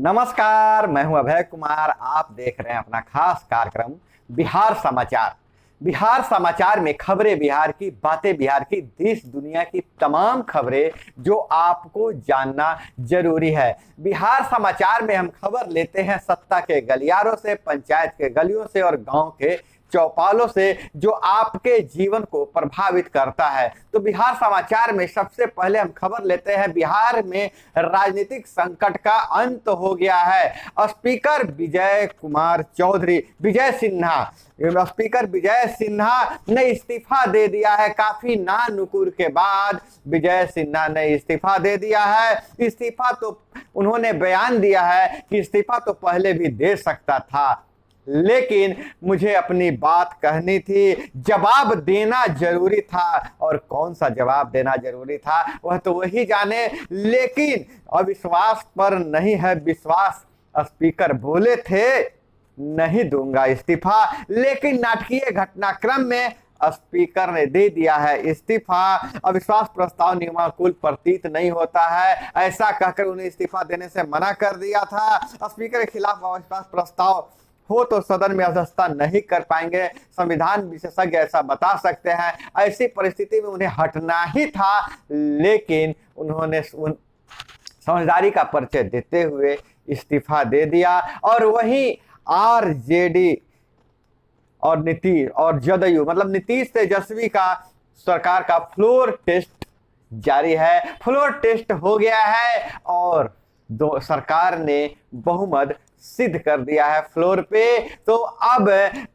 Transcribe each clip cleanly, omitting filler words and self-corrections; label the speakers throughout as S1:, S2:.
S1: नमस्कार, मैं हूं अभय कुमार। आप देख रहे हैं अपना खास कार्यक्रम बिहार समाचार। बिहार समाचार में खबरें बिहार की, बातें बिहार की, देश दुनिया की तमाम खबरें जो आपको जानना जरूरी है। बिहार समाचार में हम खबर लेते हैं सत्ता के गलियारों से, पंचायत के गलियों से और गांव के चौपालों से, जो आपके जीवन को प्रभावित करता है। तो बिहार समाचार में सबसे पहले हम खबर लेते हैं, बिहार में राजनीतिक संकट का अंत हो गया है। स्पीकर विजय सिन्हा ने इस्तीफा दे दिया है। काफी नानुकुर के बाद विजय सिन्हा ने इस्तीफा दे दिया है। इस्तीफा तो उन्होंने बयान दिया है कि इस्तीफा तो पहले भी दे सकता था, लेकिन मुझे अपनी बात कहनी थी, जवाब देना जरूरी था। और कौन सा जवाब देना जरूरी था वह तो वही जाने, लेकिन अविश्वास पर नहीं है विश्वास। स्पीकर बोले थे नहीं दूंगा इस्तीफा, लेकिन नाटकीय घटनाक्रम में स्पीकर ने दे दिया है इस्तीफा। अविश्वास प्रस्ताव नियमानुकूल प्रतीत नहीं होता है, ऐसा कहकर उन्हें इस्तीफा देने से मना कर दिया था। स्पीकर के खिलाफ अविश्वास प्रस्ताव हो तो सदन में अध्यक्षता नहीं कर पाएंगे, संविधान विशेषज्ञ ऐसा बता सकते हैं। ऐसी परिस्थिति में उन्हें हटना ही था, लेकिन उन्होंने समझदारी का परिचय देते हुए इस्तीफा दे दिया। और वहीं आरजेडी और नीतीश और जदयू मतलब नीतीश तेजस्वी का सरकार का फ्लोर टेस्ट जारी है। फ्लोर टेस्ट हो गया है और सरकार ने बहुमत सिद्ध कर दिया है फ्लोर पे। तो अब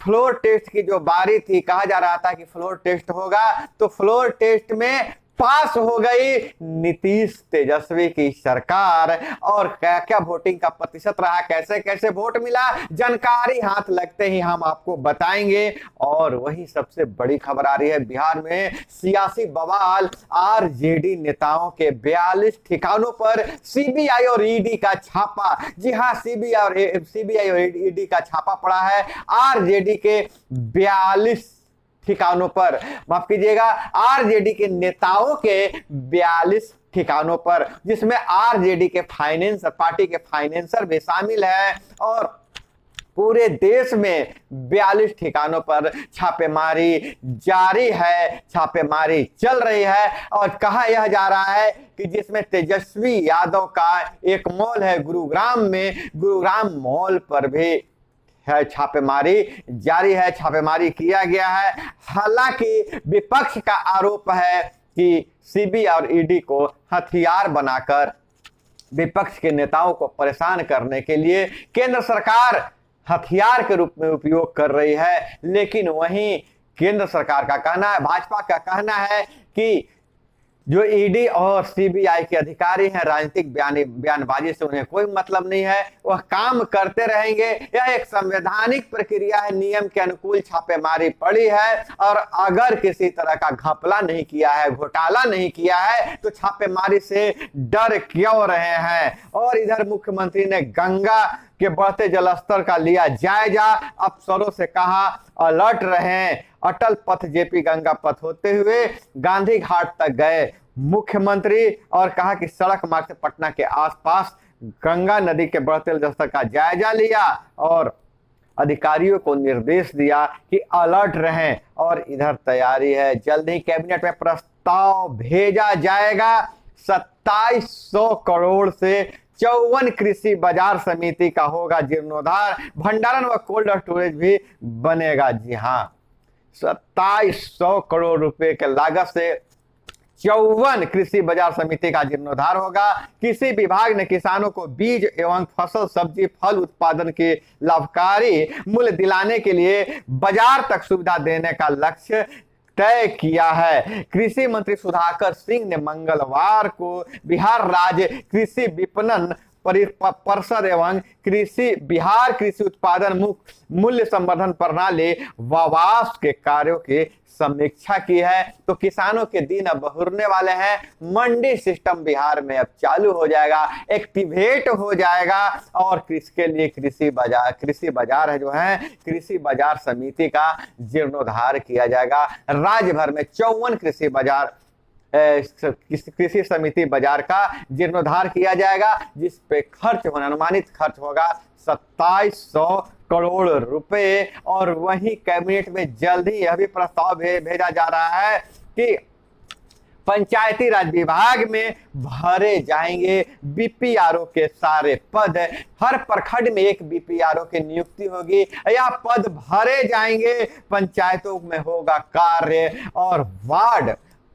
S1: फ्लोर टेस्ट की जो बारी थी, कहा जा रहा था कि फ्लोर टेस्ट होगा, तो फ्लोर टेस्ट में पास हो गई नीतीश तेजस्वी की सरकार। और क्या क्या वोटिंग का प्रतिशत रहा, कैसे कैसे वोट मिला, जानकारी हाथ लगते ही हम आपको बताएंगे। और वही सबसे बड़ी खबर आ रही है, बिहार में सियासी बवाल। आरजेडी नेताओं के 42 ठिकानों पर सीबीआई और ईडी का छापा। जी हां, सीबीआई और ईडी का छापा पड़ा है आरजेडी के 42 ठिकानों पर, माफ कीजिएगा, आरजेडी के नेताओं के 42 ठिकानों पर, जिसमें आरजेडी के पार्टी के फाइनेंसर भी शामिल है। और पूरे देश में 42 ठिकानों पर छापेमारी जारी है, छापेमारी चल रही है। और कहा यह जा रहा है कि जिसमें तेजस्वी यादव का एक मॉल है गुरुग्राम में, गुरुग्राम मॉल पर भी है छापेमारी जारी है, छापेमारी किया गया है। हालांकि विपक्ष का आरोप है कि सीबीआई और ईडी को हथियार बनाकर विपक्ष के नेताओं को परेशान करने के लिए केंद्र सरकार हथियार के रूप में उपयोग कर रही है। लेकिन वहीं केंद्र सरकार का कहना है, भाजपा का कहना है कि जो ईडी और सीबीआई के अधिकारी हैं, राजनीतिक बयानबाजी से उन्हें कोई मतलब नहीं है, वह काम करते रहेंगे। यह एक संवैधानिक प्रक्रिया है, नियम के अनुकूल छापेमारी पड़ी है। और अगर किसी तरह का घपला नहीं किया है, घोटाला नहीं किया है, तो छापेमारी से डर क्यों रहे हैं। और इधर मुख्यमंत्री ने गंगा के बढ़ते जलस्तर का लिया जायजा, अफसरों से कहा अलर्ट रहें। अटल पथ जेपी गंगा पथ होते हुए गांधी घाट तक गए मुख्यमंत्री और कहा कि सड़क मार्ग से पटना के आसपास गंगा नदी के बढ़ते जलस्तर का जायजा लिया और अधिकारियों को निर्देश दिया कि अलर्ट रहें। और इधर तैयारी है, जल्द ही कैबिनेट में प्रस्ताव भेजा जाएगा। 2700 करोड़ से 54 कृषि बाजार समिति का होगा जीर्णोद्धार, भंडारण व कोल्ड स्टोरेज भी बनेगा। जी हाँ, 2700 करोड़ रुपए के लागत से 54 कृषि बाजार समिति का जीर्णोद्धार होगा। कृषि विभाग ने किसानों को बीज एवं फसल, सब्जी, फल उत्पादन के लाभकारी मूल्य दिलाने के लिए बाजार तक सुविधा देने का लक्ष्य तय किया है। कृषि मंत्री सुधाकर सिंह ने मंगलवार को बिहार राज्य कृषि विपणन परिषद एवं बिहार कृषि उत्पादन मूल्य संवर्धन प्रणाली वावास के कार्यों की समीक्षा की है। तो किसानों के दिन अब बहुरने वाले हैं। मंडी सिस्टम बिहार में अब चालू हो जाएगा, एक्टिवेट हो जाएगा। और इसके लिए कृषि बाजार है जो है, कृषि बाजार समिति का जीर्णोद्धार किया जाएगा। राज्य भर में 54 कृषि बाजार कृषि समिति बाजार का जीर्णोद्धार किया जाएगा, जिस पे खर्च होना अनुमानित खर्च होगा 2700 करोड़ रुपए। और वहीं कैबिनेट में जल्द ही यह भी प्रस्ताव भेजा जा रहा है कि पंचायती राज विभाग में भरे जाएंगे बीपीआरओ के सारे पद। हर प्रखंड में एक बीपीआरओ की नियुक्ति होगी, यह पद भरे जाएंगे, पंचायतों में होगा कार्य। और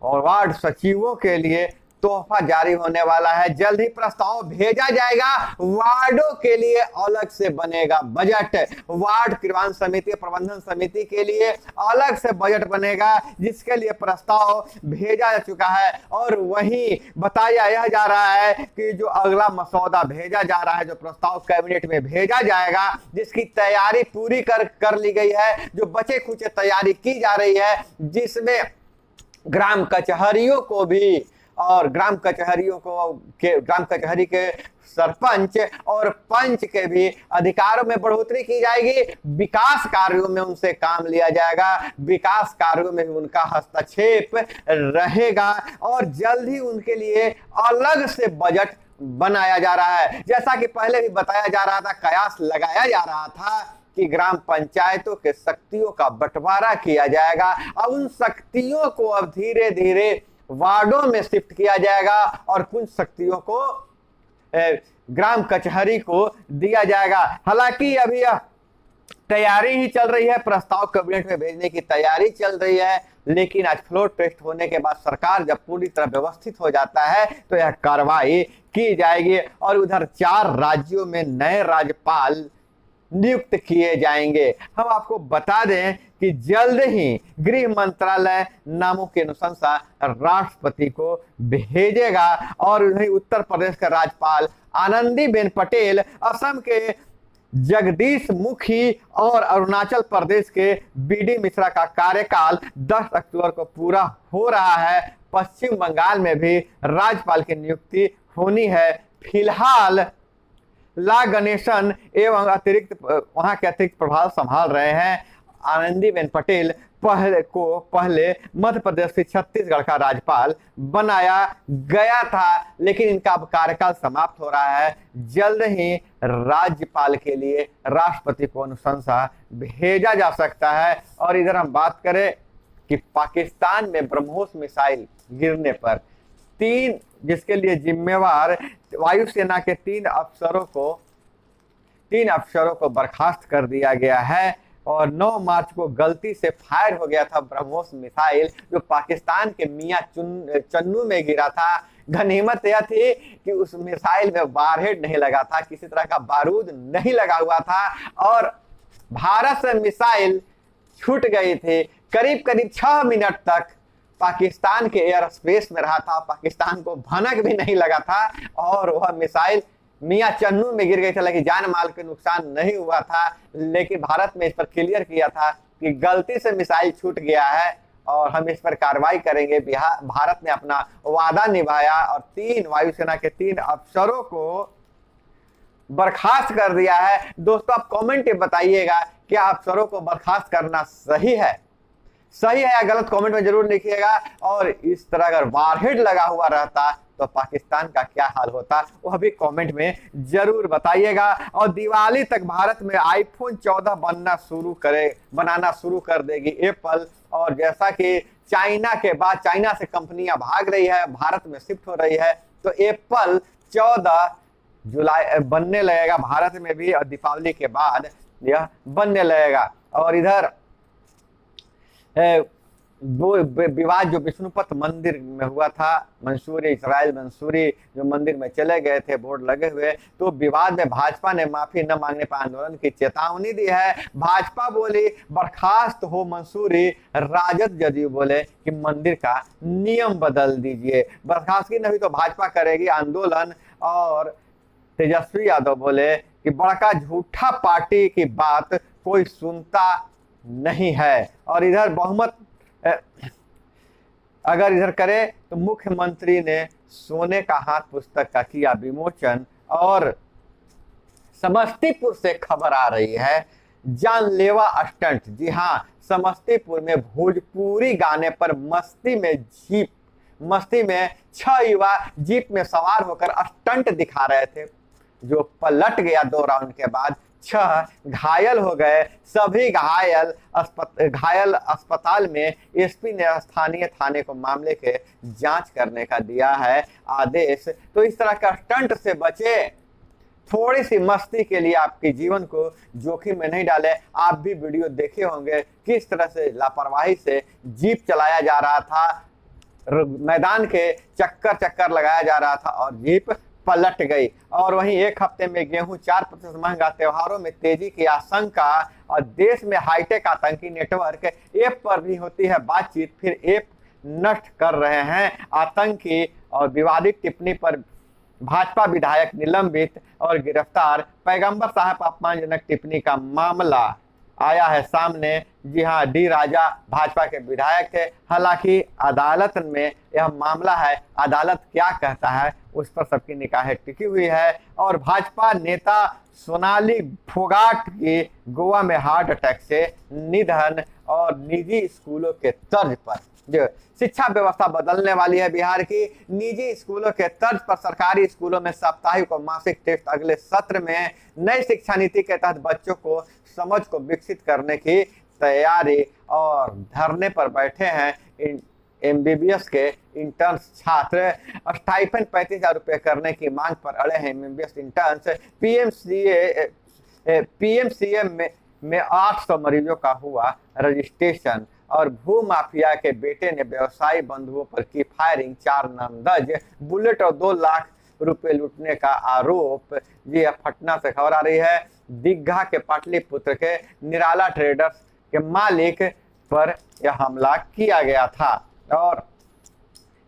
S1: वार्ड सचिवों के लिए तोहफा जारी होने वाला है, जल्द ही प्रस्ताव भेजा जाएगा। वार्डों के लिए अलग से बनेगा बजट, वार्ड क्रियान्वयन समिति प्रबंधन समिति के लिए अलग से बजट बनेगा, जिसके लिए प्रस्ताव भेजा जा चुका है। और वहीं बताया यह जा रहा है कि जो अगला मसौदा भेजा जा रहा है, जो प्रस्ताव कैबिनेट में भेजा जाएगा, जिसकी तैयारी पूरी कर ली गई है, जो बचे खुचे तैयारी की जा रही है, जिसमें ग्राम कचहरियों को भी और ग्राम कचहरी के सरपंच और पंच के भी अधिकारों में बढ़ोतरी की जाएगी। विकास कार्यों में उनसे काम लिया जाएगा, विकास कार्यों में भी उनका हस्तक्षेप रहेगा। और जल्द ही उनके लिए अलग से बजट बनाया जा रहा है। जैसा कि पहले भी बताया जा रहा था, कयास लगाया जा रहा था कि ग्राम पंचायतों के शक्तियों का बंटवारा किया जाएगा। अब उन शक्तियों को अब धीरे धीरे वार्डों में शिफ्ट किया जाएगा और कुछ शक्तियों को ग्राम कचहरी को दिया जाएगा। हालांकि अभी यह तैयारी ही चल रही है, प्रस्ताव कैबिनेट में भेजने की तैयारी चल रही है, लेकिन आज फ्लोर टेस्ट होने के बाद सरकार जब पूरी तरह व्यवस्थित हो जाता है तो यह कार्रवाई की जाएगी। और उधर 4 राज्यों में नए राज्यपाल नियुक्त किए जाएंगे। हम आपको बता दें कि जल्द ही गृह मंत्रालय नामों की अनुशंसा राष्ट्रपति को भेजेगा। और वहीं उत्तर प्रदेश के राज्यपाल आनंदीबेन पटेल, असम के जगदीश मुखी और अरुणाचल प्रदेश के बीडी मिश्रा का कार्यकाल 10 अक्टूबर को पूरा हो रहा है। पश्चिम बंगाल में भी राज्यपाल की नियुक्ति होनी है। फिलहाल ला गणेशन एवं वहां के अतिरिक्त प्रभाव संभाल रहे हैं। आनंदीबेन पटेल पहले मध्य प्रदेश से छत्तीसगढ़ का राज्यपाल बनाया गया था, लेकिन इनका अब कार्यकाल समाप्त हो रहा है। जल्द ही राज्यपाल के लिए राष्ट्रपति को अनुशंसा भेजा जा सकता है। और इधर हम बात करें कि पाकिस्तान में ब्रह्मोस मिसाइल गिरने पर जिसके लिए जिम्मेवार वायुसेना के 3 अफसरों को बर्खास्त कर दिया गया है। और 9 मार्च को गलती से फायर हो गया था ब्रह्मोस मिसाइल, जो पाकिस्तान के मियां चन्नू में गिरा था। गनीमत यह थी कि उस मिसाइल में वारहेड नहीं लगा था, किसी तरह का बारूद नहीं लगा हुआ था और भारत से मिसाइल छूट गई थी। करीब 6 मिनट तक पाकिस्तान के एयर स्पेस में रहा था, पाकिस्तान को भनक भी नहीं लगा था और वह मिसाइल मियां चन्नू में गिर गई थी, लेकिन जान माल के नुकसान नहीं हुआ था। लेकिन भारत में इस पर क्लियर किया था कि गलती से मिसाइल छूट गया है और हम इस पर कार्रवाई करेंगे। भारत ने अपना वादा निभाया और 3 वायुसेना के 3 अफसरों को बर्खास्त कर दिया है। दोस्तों, आप कमेंट में बताइएगा क्या अफसरों को बर्खास्त करना सही है या गलत, कमेंट में जरूर लिखिएगा। और इस तरह अगर वारहेड लगा हुआ रहता तो पाकिस्तान का क्या हाल होता, वह भी कमेंट में जरूर बताइएगा। और दिवाली तक भारत में आईफोन 14 बनाना शुरू कर देगी एप्पल। और जैसा कि चाइना से कंपनियां भाग रही है, भारत में शिफ्ट हो रही है, तो एप्पल 14 जुलाई बनने लगेगा भारत में भी, और दीपावली के बाद यह बनने लगेगा। और इधर वो विवाद जो विष्णुपथ मंदिर में हुआ था, इस्राइल मंसूरी जो मंदिर में चले गए थे बोर्ड लगे हुए, तो विवाद में भाजपा ने माफी न मांगने पर आंदोलन की चेतावनी दी है। भाजपा बोली बर्खास्त हो मंसूरी, राजद जदयू बोले कि मंदिर का नियम बदल दीजिए। बर्खास्तगी नहीं तो भाजपा करेगी आंदोलन। और तेजस्वी यादव बोले कि बड़का झूठा पार्टी की बात कोई सुनता नहीं है। और इधर बहुमत अगर इधर करे तो मुख्यमंत्री ने सोने का हाथ पुस्तक का किया विमोचन। और समस्तीपुर से खबर आ रही है, जानलेवा स्टंट। जी हाँ, समस्तीपुर में भोजपुरी गाने पर मस्ती में मस्ती में 6 युवा जीप में सवार होकर स्टंट दिखा रहे थे, जो पलट गया 2 राउंड के बाद। 6 घायल हो गए। सभी घायल अस्पताल में। एसपी ने स्थानीय थाने को मामले के जांच करने का दिया है आदेश। तो इस तरह का स्टंट से बचे, थोड़ी सी मस्ती के लिए आपके जीवन को जोखिम में नहीं डाले। आप भी वीडियो देखे होंगे किस तरह से लापरवाही से जीप चलाया जा रहा था, मैदान के चक्कर लगाया जा रहा था और जीप पलट गई। और वहीं एक हफ्ते में गेहूं 4% महंगा, त्योहारों में तेजी की आशंका और देश में हाईटेक आतंकी नेटवर्क ऐप पर भी होती है बातचीत, फिर ऐप नष्ट कर रहे हैं आतंकी। और विवादित टिप्पणी पर भाजपा विधायक निलंबित और गिरफ्तार। पैगंबर साहब अपमानजनक टिप्पणी का मामला आया है सामने। जी हाँ, डी राजा भाजपा के विधायक थे। हालांकि अदालत में यह मामला है, अदालत क्या कहता है उस पर सबकी निगाहें टिकी हुई है। और भाजपा नेता सोनाली फोगाट की गोवा में हार्ट अटैक से निधन। और निजी स्कूलों के तर्ज पर जो शिक्षा व्यवस्था बदलने वाली है बिहार की। निजी स्कूलों के तर्ज पर सरकारी स्कूलों में साप्ताहिक और मासिक टेस्ट अगले सत्र में। नई शिक्षा नीति के तहत बच्चों को समझ को विकसित करने की तैयारी। और धरने पर बैठे हैं एमबीबीएस के इंटर्न्स छात्र। स्टाइपेंड 35,000 रुपये करने की मांग पर अड़े हैं एमबीबीएस इंटर्न्स। पीएमसीए में 800 मरीजों का हुआ रजिस्ट्रेशन। और भू माफिया के बेटे ने व्यवसायी बंधुओं पर की फायरिंग, 4 नामजद। बुलेट और 2 लाख रुपए लूटने का आरोप। जी पटना से खबर आ रही है। दीघा के पाटलिपुत्र के निराला ट्रेडर्स के मालिक पर यह हमला किया गया था। और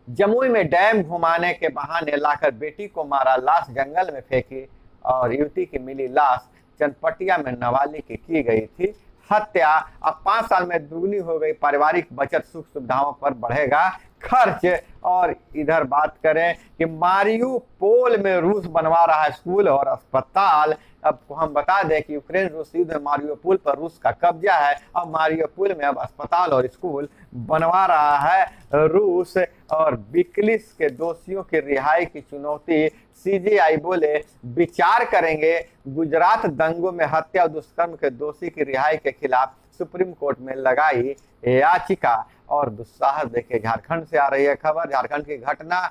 S1: जमुई में डैम घुमाने के बहाने लाकर बेटी को मारा, लाश जंगल में फेंकी। और युवती की मिली लाश चनपटिया में नाबालिग की गई थी हत्या। अब 5 साल में दुगनी हो गई पारिवारिक बचत, सुख सुविधाओं पर बढ़ेगा खर्च। और इधर बात करें कि मारियुपोल में रूस बनवा रहा है स्कूल और अस्पताल। अब हम बता दें कि यूक्रेन रूस युद्ध में मारियुपोल पर रूस का कब्जा है। अब मारियुपोल में अब अस्पताल और स्कूल बनवा रहा है रूस। और विकिलीक्स के दोषियों की रिहाई की चुनौती, सीजेआई बोले विचार करेंगे। गुजरात दंगों में हत्या और दुष्कर्म के दोषी की रिहाई के खिलाफ सुप्रीम कोर्ट में लगाई याचिका। और दुस्साहस देखिए, झारखंड से आ रही है खबर। झारखंड की घटना,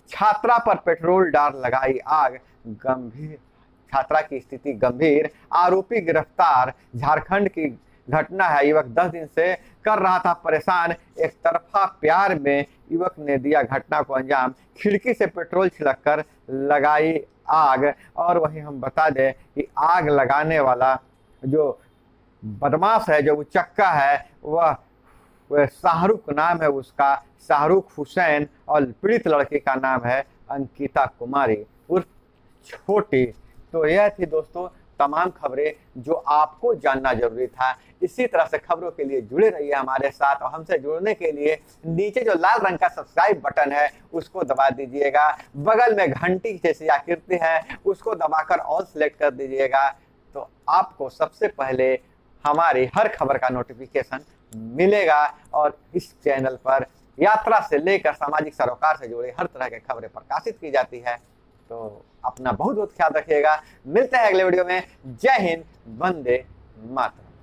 S1: छात्रा पर पेट्रोल डाल लगाई आग, गंभीर छात्रा की स्थिति गंभीर, आरोपी गिरफ्तार। झारखंड की घटना है। युवक 10 दिन से कर रहा था परेशान, एक तरफा प्यार में युवक ने दिया घटना को अंजाम, खिड़की से पेट्रोल छिड़ककर लगाई आग। और वहीं हम बता दें कि आग लगाने वाला जो बदमाश है, जो उचक्का है, वह शाहरुख नाम है उसका, शाहरुख हुसैन। और पीड़ित लड़की का नाम है अंकिता कुमारी उर्फ छोटी। तो यह थी दोस्तों तमाम खबरें जो आपको जानना जरूरी था। इसी तरह से खबरों के लिए जुड़े रहिए हमारे साथ। और हमसे जुड़ने के लिए नीचे जो लाल रंग का सब्सक्राइब बटन है उसको दबा दीजिएगा। बगल में घंटी जैसी आकृति है उसको दबाकर ऑल सेलेक्ट कर दीजिएगा। तो आपको सबसे पहले हमारी हर खबर का नोटिफिकेशन मिलेगा। और इस चैनल पर यात्रा से लेकर सामाजिक सरोकार से जुड़े हर तरह के खबरें प्रकाशित की जाती है। तो अपना बहुत बहुत ख्याल रखिएगा। मिलते हैं अगले वीडियो में। जय हिंद, वंदे मातरम।